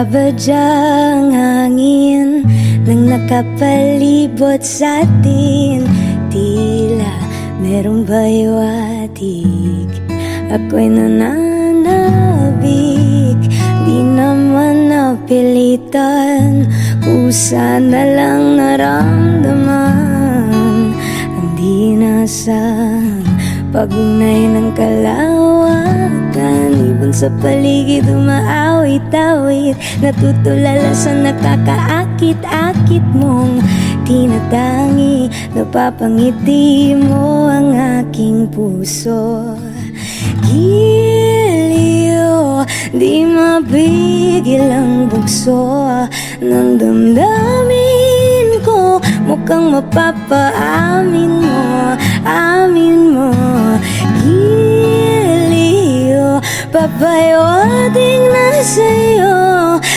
Nababadyang hangin nang nakapalibot sa atin. Tila merong baywastig, ako'y nananabik. Di naman napilitan, kusa na lang naramdaman. Ang di nasang pag-unay ng kalawakan, ibon sa paligid umaawit-awit, natutulala sa nakakaakit-akit mong tinatangi. Napapangiti mo ang aking puso. Giliw, di mapigil ang bugso ng damdamin ko. Mukhang mapapaamin mo, amin mo. Giliw, papayawating na sa'yo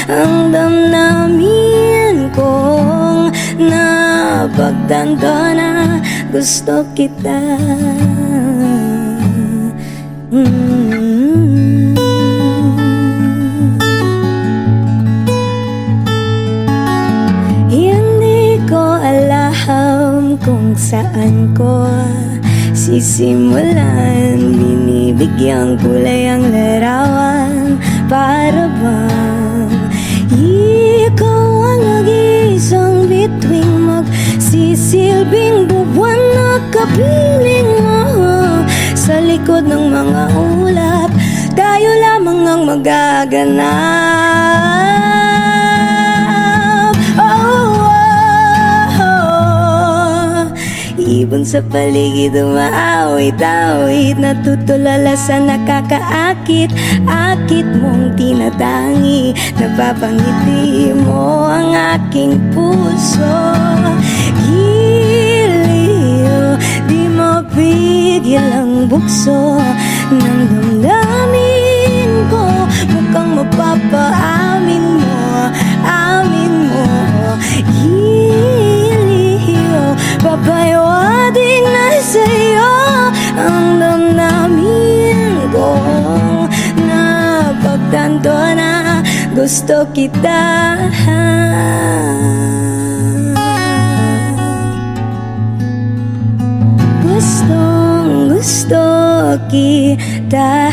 ang damdamin kong napagtanto na gusto kita. Hindi ko alam kung saan ko sisimulan. Binibigyang kulay ang larawan, para bang ikaw ang nag-iisang bituing magsisilbing buwan na kapiling mo. Sa likod ng mga ulap, tayo lamang ang magaganap. Ibon sa paligid umaawit-awit, natutulala sa nakakaakit-akit mong tinatangi. Napapangiti mo ang aking puso. Giliw, di mapigil ang bukso ng damdamin ko. Mukhang mapapaamin mo, amin mo. Giliw, papayawating na sa'yo ang damdamin kong napagtanto na gusto kita. Gusto kita.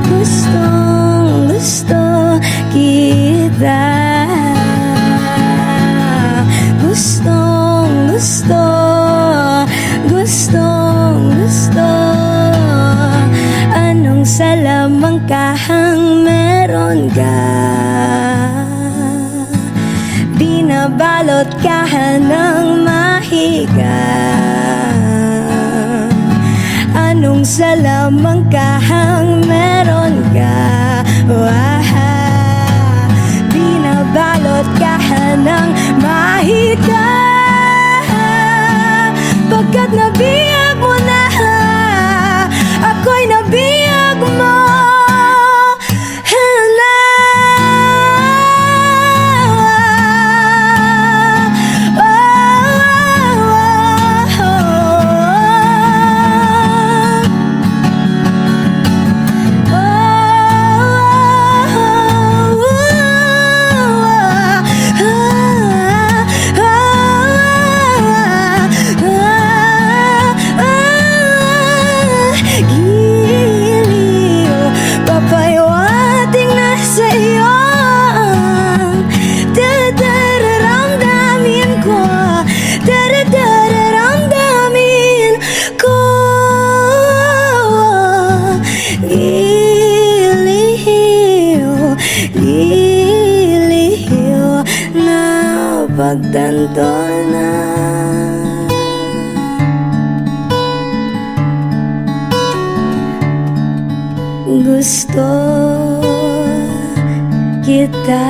Gusto kita. Gusto. Anong salamangkahang meron ka? Binabalot ka ng mahiga. Anong salamangkahang meron ka? Binabalot ka ng mahiga. Pagkat nabiyag mo na, ako'y nabiyag mo na. Giliw na pagtanto na gusto kita.